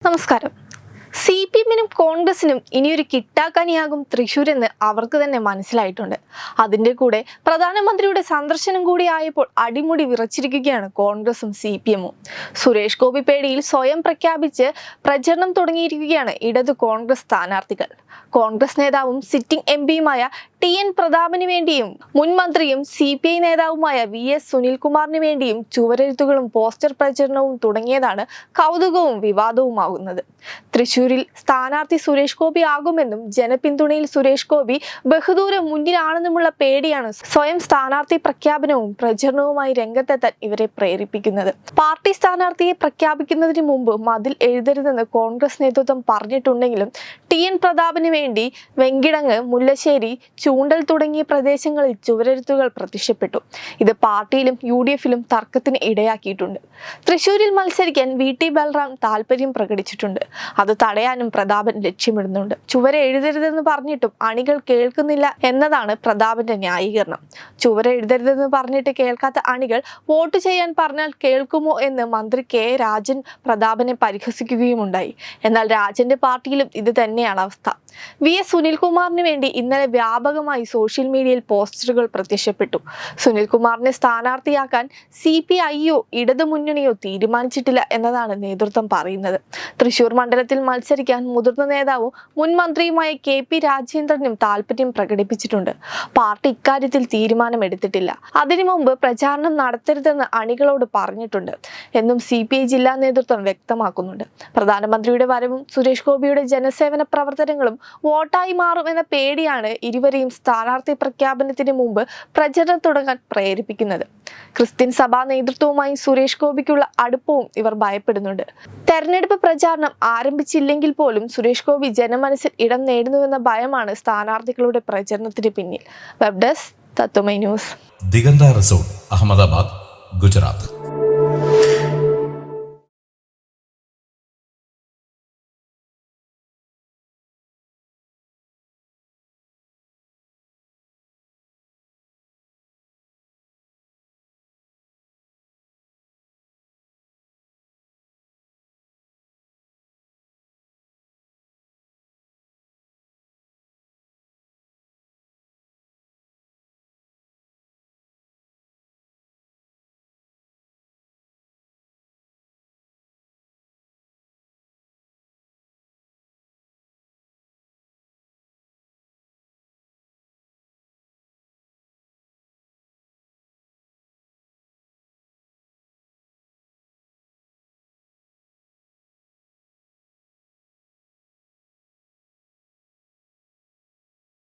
നമസ്കാരം. CPM-നും കോൺഗ്രസിനും ഇനിയൊരു കിട്ടാക്കനിയാകും തൃശ്ശൂരെന്ന് അവർക്ക് തന്നെ മനസ്സിലായിട്ടുണ്ട്. അതിന്റെ കൂടെ പ്രധാനമന്ത്രിയുടെ സന്ദർശനം കൂടി ആയപ്പോൾ അടിമുടി വിറച്ചിരിക്കുകയാണ് കോൺഗ്രസും CPM-ഉം. സുരേഷ് ഗോപി പേടിയിൽ സ്വയം പ്രഖ്യാപിച്ച് പ്രചരണം തുടങ്ങിയിരിക്കുകയാണ് ഇടതു കോൺഗ്രസ് സ്ഥാനാർത്ഥികൾ. കോൺഗ്രസ് നേതാവും സിറ്റിംഗ് MP-യുമായ TN പ്രതാപന് വേണ്ടിയും മുൻ മന്ത്രിയും CPI നേതാവുമായ VS സുനിൽകുമാറിന് വേണ്ടിയും ചുവരെഴുത്തുകളും പോസ്റ്റർ പ്രചരണവും തുടങ്ങിയതാണ് കൗതുകവും വിവാദവുമാകുന്നത്. തൃശൂരിൽ സ്ഥാനാർത്ഥി സുരേഷ് ഗോപി ആകുമെന്നും ജനപിന്തുണയിൽ സുരേഷ് ഗോപി ബഹുദൂരം മുന്നിലാണെന്നുമുള്ള പേടിയാണ് സ്വയം സ്ഥാനാർത്ഥി പ്രഖ്യാപനവും പ്രചരണവുമായി രംഗത്തെത്താൻ ഇവരെ പ്രേരിപ്പിക്കുന്നത്. പാർട്ടി സ്ഥാനാർത്ഥിയെ പ്രഖ്യാപിക്കുന്നതിന് മുമ്പ് മതിൽ എഴുതരുതെന്ന് കോൺഗ്രസ് നേതൃത്വം പറഞ്ഞിട്ടുണ്ടെങ്കിലും TN പ്രതാപന് വേണ്ടി വെങ്കിടങ്ങ്, മുല്ലശ്ശേരി, ചൂണ്ടൽ തുടങ്ങിയ പ്രദേശങ്ങളിൽ ചുവരെഴുത്തുകൾ പ്രത്യക്ഷപ്പെട്ടു. ഇത് പാർട്ടിയിലും UDF-ലും തർക്കത്തിന് ഇടയാക്കിയിട്ടുണ്ട്. തൃശൂരിൽ മത്സരിക്കാൻ VT ബൽറാം താല്പര്യം പ്രകടിച്ചിട്ടുണ്ട്. അത് തടയാനും പ്രതാപൻ ലക്ഷ്യമിടുന്നുണ്ട്. ചുവരെ എഴുതരുതെന്ന് പറഞ്ഞിട്ടും അണികൾ കേൾക്കുന്നില്ല എന്നതാണ് പ്രതാപന്റെ ന്യായീകരണം. ചുവരെ എഴുതരുതെന്ന് പറഞ്ഞിട്ട് കേൾക്കാത്ത അണികൾ വോട്ട് ചെയ്യാൻ പറഞ്ഞാൽ കേൾക്കുമോ എന്ന് മന്ത്രി K രാജൻ പ്രതാപനെ പരിഹസിക്കുകയുമുണ്ടായി. എന്നാൽ രാജന്റെ പാർട്ടിയിലും ഇത് തന്നെയാണ് അവസ്ഥ. VS സുനിൽകുമാറിന് വേണ്ടി ഇന്നലെ വ്യാപകമായി സോഷ്യൽ മീഡിയയിൽ പോസ്റ്ററുകൾ പ്രത്യക്ഷപ്പെട്ടു. സുനിൽകുമാറിനെ സ്ഥാനാർത്ഥിയാക്കാൻ CPI-യോ ഇടതുമുന്നണിയോ തീരുമാനിച്ചിട്ടില്ല എന്നതാണ് നേതൃത്വം പറയുന്നത്. തൃശൂർ മണ്ഡലത്തിൽ മത്സരിക്കാൻ മുതിർന്ന നേതാവും മുൻ മന്ത്രിയുമായ KP രാജേന്ദ്രനും താല്പര്യം പ്രകടിപ്പിച്ചിട്ടുണ്ട്. പാർട്ടി ഇക്കാര്യത്തിൽ തീരുമാനമെടുത്തിട്ടില്ല. അതിനു മുമ്പ് പ്രചാരണം നടത്തരുതെന്ന് അണികളോട് പറഞ്ഞിട്ടുണ്ട് എന്നും CPI ജില്ലാ നേതൃത്വം വ്യക്തമാക്കുന്നുണ്ട്. പ്രധാനമന്ത്രിയുടെ വരവും സുരേഷ് ഗോപിയുടെ ജനസേവന പ്രവർത്തനങ്ങളും വോട്ടായി മാറും എന്ന പേടിയാണ് ഇരുവരെയും സ്ഥാനാർത്ഥി പ്രഖ്യാപനത്തിന് മുമ്പ് പ്രചരണം തുടങ്ങാൻ പ്രേരിപ്പിക്കുന്നത്. ക്രിസ്ത്യൻ സഭാ നേതൃത്വവുമായി സുരേഷ് ഗോപിക്കുള്ള അടുപ്പവും ഇവർ ഭയപ്പെടുന്നുണ്ട്. തെരഞ്ഞെടുപ്പ് പ്രചാരണം ആരംഭിച്ചില്ലെങ്കിൽ പോലും സുരേഷ് ഗോപി ജനമനസ്സിൽ ഇടം നേടുന്നുവെന്ന ഭയമാണ് സ്ഥാനാർത്ഥികളുടെ പ്രചരണത്തിന് പിന്നിൽ. വെബ് ഡെസ്ക് തത്വമൈ ന്യൂസ്. ദിഗന്ത റിസോർട്ട്, അഹമ്മദാബാദ്, ഗുജറാത്ത്.